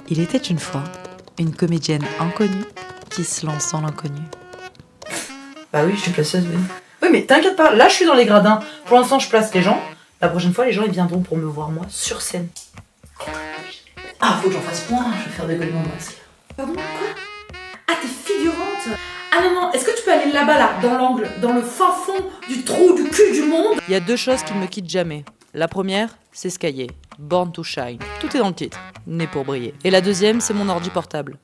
Il était une fois une comédienne inconnue qui se lance dans l'inconnu. Bah oui, je suis placeuse, oui. Oui, mais t'inquiète pas, là je suis dans les gradins. Pour l'instant, je place les gens. La prochaine fois, les gens ils viendront pour me voir moi sur scène. Ah, faut que j'en fasse moins, je vais faire décoller mon masque. Pardon, quoi? Ah, t'es figurante? Ah non, non, est-ce que tu peux aller là-bas, là, dans l'angle, dans le fin fond du trou du cul du monde? Il y a 2 choses qui ne me quittent jamais. La première, c'est ce cahier, Born to Shine. Tout est dans le titre, né pour briller. Et la deuxième, c'est mon ordi portable,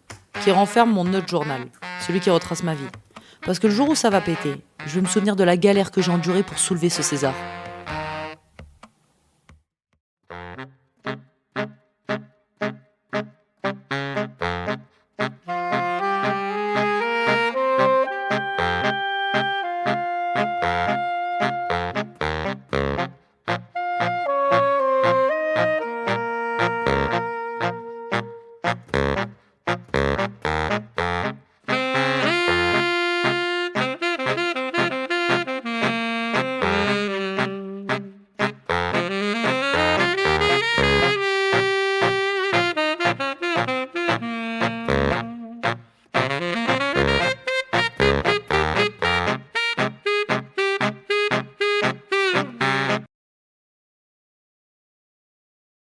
qui renferme mon note journal, celui qui retrace ma vie. Parce que le jour où ça va péter, je vais me souvenir de la galère que j'ai endurée pour soulever ce César.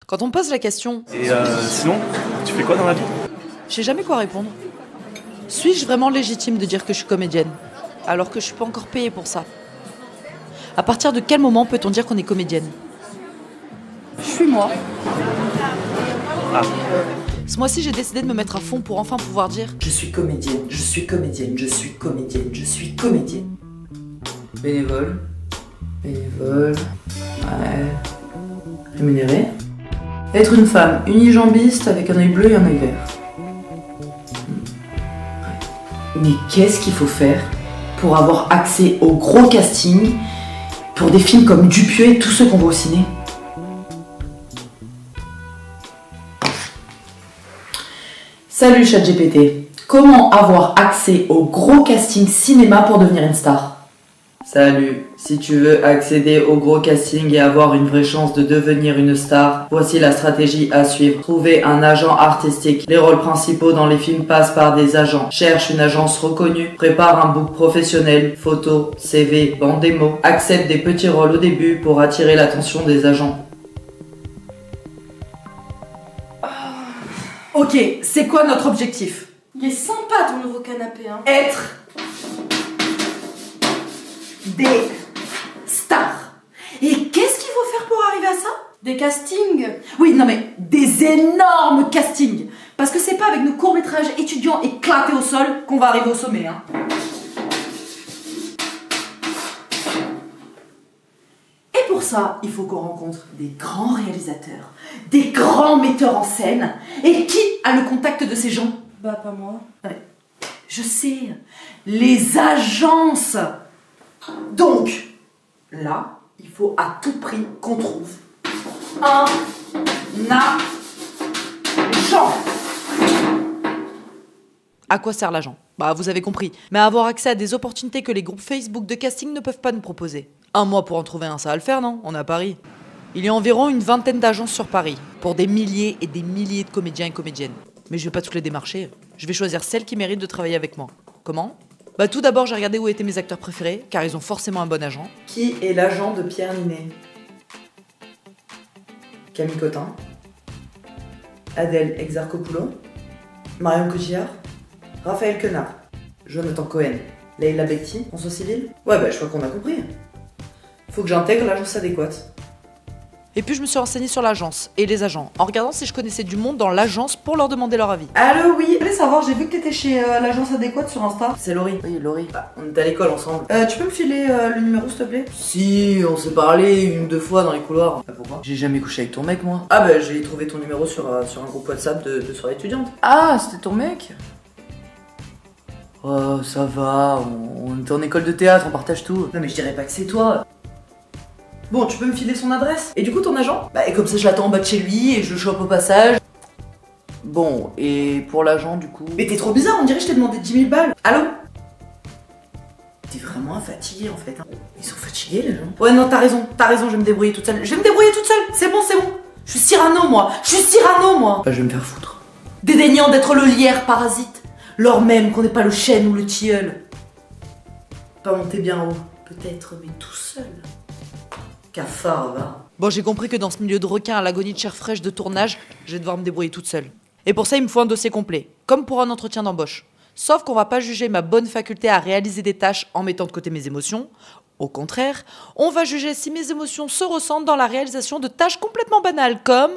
Quand on me pose la question, Et sinon, tu fais quoi dans la vie? je sais jamais quoi répondre. Suis-je vraiment légitime de dire que je suis comédienne, alors que je suis pas encore payée pour ça? À partir de quel moment peut-on dire qu'on est comédienne? Je suis moi. Ah, Ce mois-ci, j'ai décidé de me mettre à fond pour enfin pouvoir dire Je suis comédienne, je suis comédienne, je suis comédienne, je suis comédienne. Bénévole. Bénévole. Ouais. Rémunérée. Être une femme unijambiste avec un œil bleu et un œil vert. Mais qu'est-ce qu'il faut faire pour avoir accès au gros casting pour des films comme Dupieux et tous ceux qu'on voit au ciné? Salut ChatGPT. Comment avoir accès au gros casting cinéma pour devenir une star? Salut, si tu veux accéder au gros casting et avoir une vraie chance de devenir une star, voici la stratégie à suivre. Trouver un agent artistique. Les rôles principaux dans les films passent par des agents. Cherche une agence reconnue. Prépare un book professionnel, photos, CV, bande démo. Accepte des petits rôles au début pour attirer l'attention des agents. Ok, c'est quoi notre objectif? Il est sympa ton nouveau canapé, hein. Être des stars. Et qu'est-ce qu'il faut faire pour arriver à ça? Des castings. Oui, non mais des énormes castings. Parce que c'est pas avec nos courts-métrages étudiants éclatés au sol qu'on va arriver au sommet, hein. Et pour ça, il faut qu'on rencontre des grands réalisateurs, des grands metteurs en scène. Et qui a le contact de ces gens? Bah, pas moi. Ouais, je sais, les agences. Donc, là, il faut à tout prix qu'on trouve un agent. à quoi sert l'agent. Bah, vous avez compris. Mais avoir accès à des opportunités que les groupes Facebook de casting ne peuvent pas nous proposer. 1 mois pour en trouver un, ça va le faire, non? On est à Paris. Il y a environ une 20aine d'agences sur Paris, pour des milliers et des milliers de comédiens et comédiennes. Mais je vais pas toutes les démarcher. Je vais choisir celles qui méritent de travailler avec moi. Comment? Bah tout d'abord, j'ai regardé où étaient mes acteurs préférés, car ils ont forcément un bon agent. Qui est l'agent de Pierre Ninet? Camille Cotin, Adèle Exarchopoulos, Marion Cotillard, Raphaël Quenard, Jonathan Cohen, Leila Bekti, François Civil. Ouais, bah je crois qu'on a compris. Faut que j'intègre l'agence adéquate. Et puis je me suis renseignée sur l'agence et les agents, en regardant si je connaissais du monde dans l'agence pour leur demander leur avis. Allô, oui. Je voulais savoir, j'ai vu que t'étais chez l'agence adéquate sur Insta. C'est Laurie. Oui, Laurie. Bah, on était à l'école ensemble. Tu peux me filer le numéro, s'il te plaît? Si, on s'est parlé 1 ou 2 fois dans les couloirs. Ah, pourquoi? J'ai jamais couché avec ton mec, moi. Ah, bah j'ai trouvé ton numéro sur un groupe WhatsApp de soirée étudiante. Ah, c'était ton mec? Oh, ça va, on était en école de théâtre, on partage tout. Non, mais je dirais pas que c'est toi. Bon, tu peux me filer son adresse? Et du coup, ton agent? Bah, et comme ça, je l'attends en bas de chez lui et je le chope au passage. Bon, et pour l'agent, du coup... Mais t'es trop bizarre, on dirait que je t'ai demandé 10 000 balles. Allô? T'es vraiment fatigué, en fait. Hein. Ils sont fatigués, les gens. Ouais, non, t'as raison, je vais me débrouiller toute seule. Je vais me débrouiller toute seule, c'est bon. Je suis Cyrano, moi. Bah, je vais me faire foutre. dédaignant d'être le lierre parasite, lors même qu'on n'est pas le chêne ou le tilleul. Pas monter bien haut, peut-être, mais tout seul. Cafard, va. Bon, j'ai compris que dans ce milieu de requins à l'agonie de chair fraîche de tournage, je vais devoir me débrouiller toute seule. Et pour ça, il me faut un dossier complet, comme pour un entretien d'embauche. Sauf qu'on va pas juger ma bonne faculté à réaliser des tâches en mettant de côté mes émotions. Au contraire, on va juger si mes émotions se ressentent dans la réalisation de tâches complètement banales, comme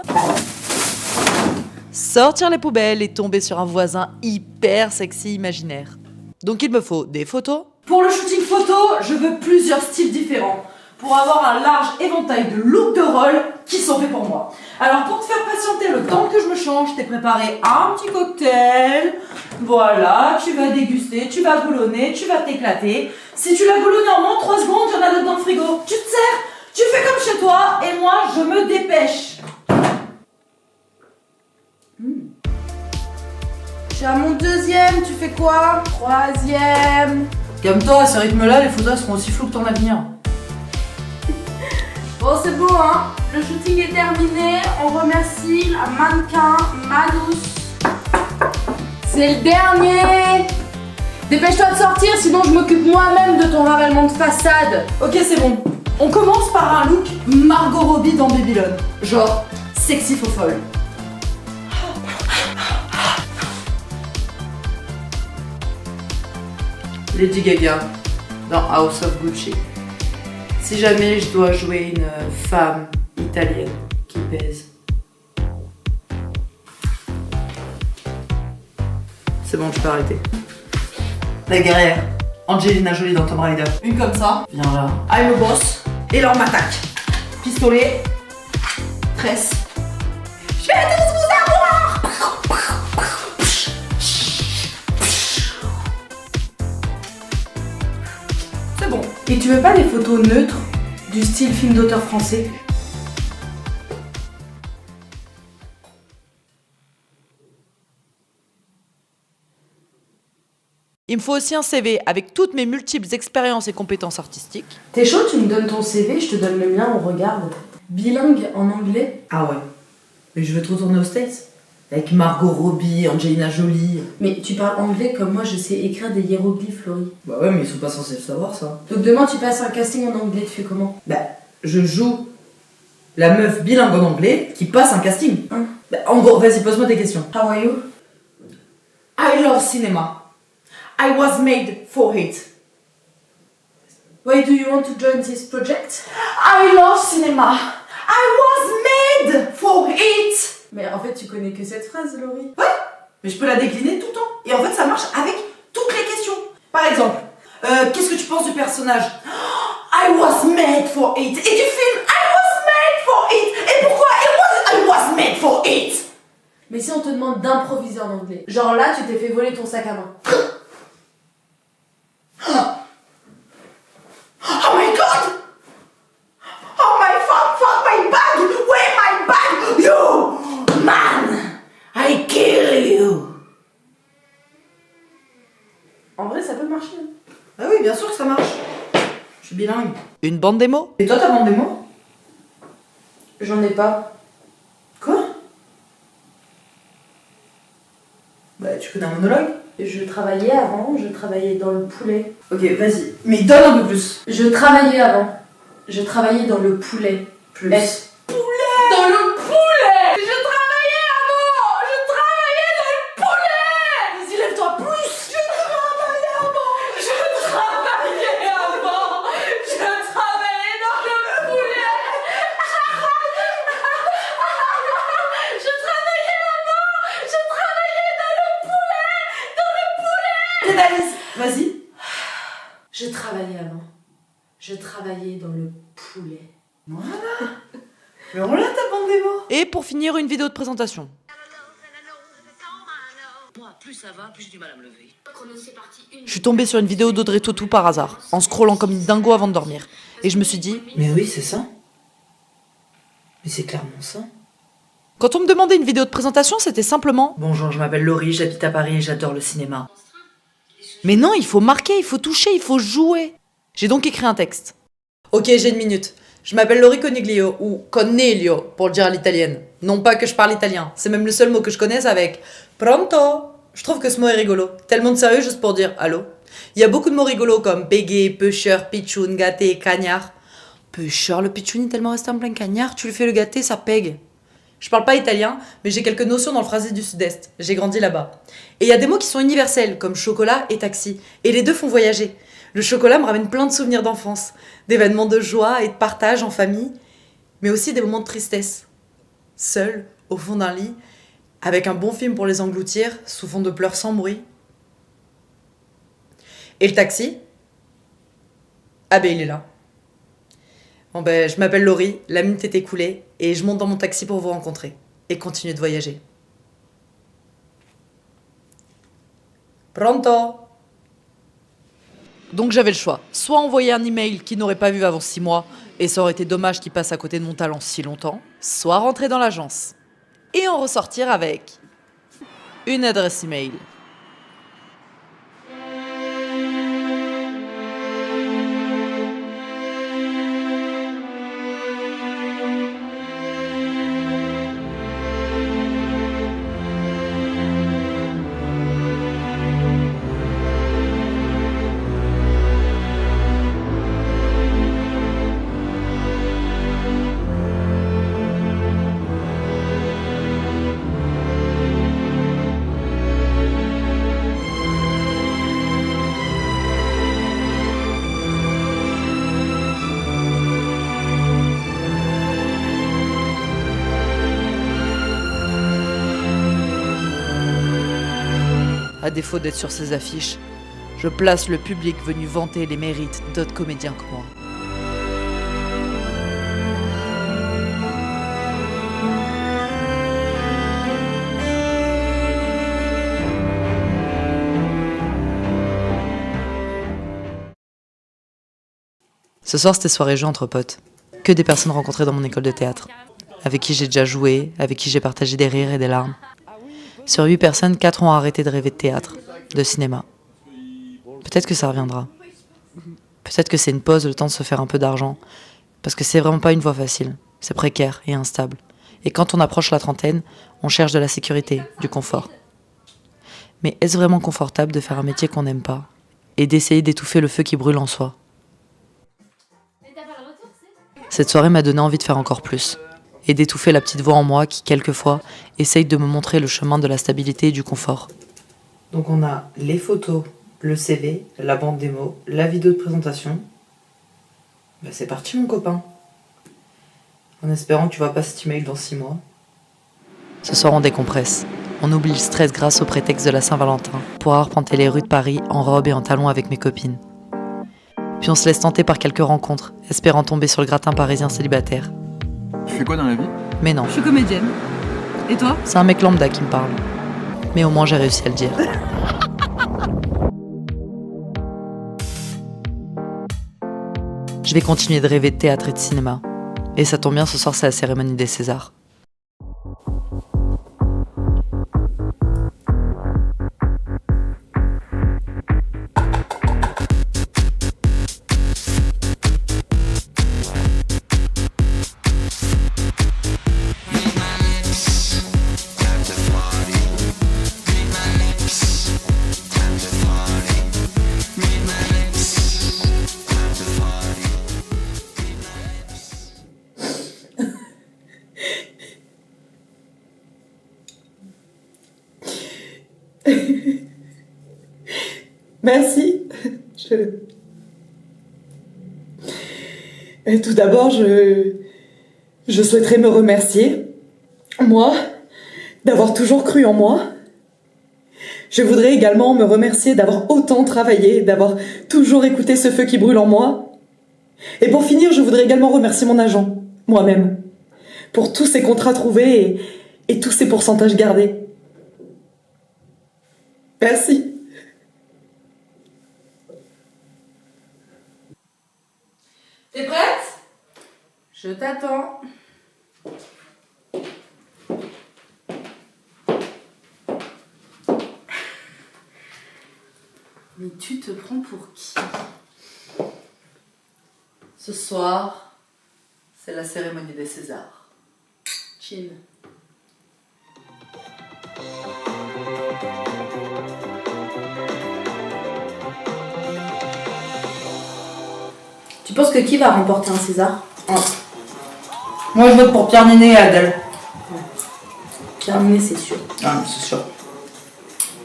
sortir les poubelles et tomber sur un voisin hyper sexy imaginaire. Donc il me faut des photos. Pour le shooting photo, je veux plusieurs styles différents pour avoir un large éventail de looks de rôle qui sont faits pour moi. Alors pour te faire patienter le temps que je me change, je t'ai préparé un petit cocktail. Voilà, tu vas déguster, tu vas boulonner, tu vas t'éclater. Si tu l'as boulonné en moins 3 secondes, il y en a d'autres dans le frigo. Tu te sers, tu fais comme chez toi et moi je me dépêche. Je suis à mon deuxième, tu fais quoi? Troisième. Calme-toi, à ce rythme-là, les photos seront aussi floues que ton avenir. Bon, c'est beau, hein? Le shooting est terminé. On remercie la mannequin Madouce. C'est le dernier. Dépêche-toi de sortir, sinon je m'occupe moi-même de ton ravalement de façade. Ok, c'est bon. On commence par un look Margot Robbie dans Babylone. Genre, sexy faux folle. Lady Gaga dans House of Gucci. Si jamais je dois jouer une femme italienne qui pèse. C'est bon, tu peux arrêter. La guerrière, Angelina Jolie dans Tomb Raider. Une comme ça, viens là. I'm a boss. Et là on m'attaque. Pistolet, tresse. Je vais tous vous avoir. C'est bon. Et tu veux pas des photos neutres, du style film d'auteur français? Il me faut aussi un CV avec toutes mes multiples expériences et compétences artistiques. T'es chaud, tu me donnes ton CV, je te donne le mien, on regarde. Bilingue en anglais? Ah ouais. Mais je veux te retourner aux States. Avec Margot Robbie, Angelina Jolie. Mais tu parles anglais comme moi, je sais écrire des hiéroglyphes, Laurie. Bah ouais, mais ils sont pas censés le savoir, ça. Donc demain tu passes un casting en anglais, tu fais comment? Bah, je joue la meuf bilingue en anglais qui passe un casting. Hein? Bah, en gros, vas-y, pose-moi des questions. How are you? I love cinema. I was made for it. Why do you want to join this project? I love cinema. I was made for it. Mais en fait tu connais que cette phrase, Laurie. Mais je peux la décliner tout le temps. Et en fait, ça marche avec toutes les questions. Par exemple, qu'est-ce que tu penses du personnage? I was made for it. Et du film, I was made for it. Et pourquoi I was made for it? Mais si on te demande d'improviser en anglais, genre là tu t'es fait voler ton sac à main. Oh my god! Oh my fuck, my bag! Where my bag? You! Man! I kill you! En vrai ça peut marcher. Ah oui, bien sûr que ça marche. Je suis bilingue. Une bande démo. Et toi, t'as vendu des mots? J'en ai pas. Quoi? Bah, tu connais un monologue? Je travaillais avant, je travaillais dans le poulet. Ok, vas-y. Mais donne un peu plus. Je travaillais avant. Je travaillais dans le poulet. Plus. Dans le poulet! Je travaillais avant! Je travaillais dans le poulet! Vas-y, lève-toi plus! Je travaillais avant! Je travaillais avant! Je travaillais dans le poulet! Je travaillais avant! Je travaillais dans le poulet! Dans le poulet! Pénalise. Vas-y. Je travaillais avant. Je travaillais dans le poulet. Voilà. Mais on l'a ta bande des mots. Et pour finir, une vidéo de présentation. Moi, plus ça va, plus j'ai du mal à me lever. Je suis tombée sur une vidéo d'Audrey Tautou par hasard, en scrollant comme une dingo avant de dormir. Et je me suis dit, Mais oui, c'est ça. Mais c'est clairement ça. quand on me demandait une vidéo de présentation, c'était simplement Bonjour, je m'appelle Laurie, j'habite à Paris et j'adore le cinéma. mais non, il faut marquer, il faut toucher, il faut jouer. J'ai donc écrit un texte. Ok, j'ai une minute. Je m'appelle Laurie Coniglio, ou Coniglio, pour le dire à l'italienne. Non pas que je parle italien, c'est même le seul mot que je connaisse avec pronto. Je trouve que ce mot est rigolo, tellement de sérieux juste pour dire allô. Il y a beaucoup de mots rigolos comme bégué, pêcheur, pitchoun, gâté, cagnard. Pêcheur, le pitchoun est tellement resté en plein cagnard, tu lui fais le gâté, ça pègue. Je parle pas italien, mais j'ai quelques notions dans le phrasé du sud-est. J'ai grandi là-bas. Et il y a des mots qui sont universels, comme chocolat et taxi. Et les deux font voyager. Le chocolat me ramène plein de souvenirs d'enfance, d'événements de joie et de partage en famille, mais aussi des moments de tristesse. Seul, au fond d'un lit, avec un bon film pour les engloutir, sous fond de pleurs sans bruit. Et le taxi? Ah ben il est là. Bon ben je m'appelle Laurie, la minute est écoulée, et je monte dans mon taxi pour vous rencontrer, et continuer de voyager. Pronto? Donc j'avais le choix, soit envoyer un email qu'il n'aurait pas vu avant 6 mois, et ça aurait été dommage qu'il passe à côté de mon talent si longtemps, soit rentrer dans l'agence, et en ressortir avec une adresse email. À défaut d'être sur ces affiches, je place le public venu vanter les mérites d'autres comédiens que moi. Ce soir, c'était soirée jeu entre potes. Que des personnes rencontrées dans mon école de théâtre. Avec qui j'ai déjà joué, avec qui j'ai partagé des rires et des larmes. Sur 8 personnes, 4 ont arrêté de rêver de théâtre, de cinéma. Peut-être que ça reviendra. Peut-être que c'est une pause, le temps de se faire un peu d'argent. Parce que c'est vraiment pas une voie facile. C'est précaire et instable. Et quand on approche la trentaine, on cherche de la sécurité, du confort. Mais est-ce vraiment confortable de faire un métier qu'on n'aime pas et d'essayer d'étouffer le feu qui brûle en soi? Cette soirée m'a donné envie de faire encore plus. Et d'étouffer la petite voix en moi qui, quelquefois, essaye de me montrer le chemin de la stabilité et du confort. Donc on a les photos, le CV, la bande démo, la vidéo de présentation. Ben c'est parti mon copain. En espérant que tu vas pas cet email dans 6 mois. Ce soir on décompresse. On oublie le stress grâce au prétexte de la Saint-Valentin pour arpenter les rues de Paris en robe et en talons avec mes copines. Puis on se laisse tenter par quelques rencontres, espérant tomber sur le gratin parisien célibataire. Tu fais quoi dans la vie? Mais non, Je suis comédienne. Et toi? c'est un mec lambda qui me parle. Mais au moins j'ai réussi à le dire. Je vais continuer de rêver de théâtre et de cinéma. Et ça tombe bien, ce soir c'est la cérémonie des Césars. Merci. Tout d'abord, je souhaiterais me remercier, moi, d'avoir toujours cru en moi. Je voudrais également me remercier d'avoir autant travaillé, d'avoir toujours écouté ce feu qui brûle en moi. Et pour finir, je voudrais également remercier mon agent, moi-même, pour tous ces contrats trouvés et tous ces pourcentages gardés. Merci. T'es prête? Je t'attends. Mais tu te prends pour qui? Ce soir, C'est la cérémonie des Césars. Chill. Tu penses que qui va remporter un César? Moi, je vote pour Pierre Ninet et Adèle. Pierre Ninet, c'est sûr. Ah, c'est sûr.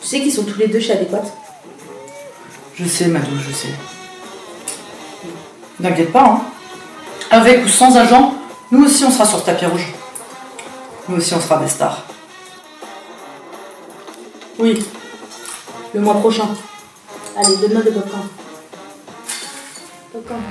Tu sais qu'ils sont tous les deux chez Adéquate? Je sais, Madou, je sais. T'inquiète pas, hein. Avec ou sans agent, nous aussi on sera sur ce tapis rouge. Nous aussi on sera des stars. Oui. Le mois prochain. Allez, donne-moi des popcorn. Popcorn.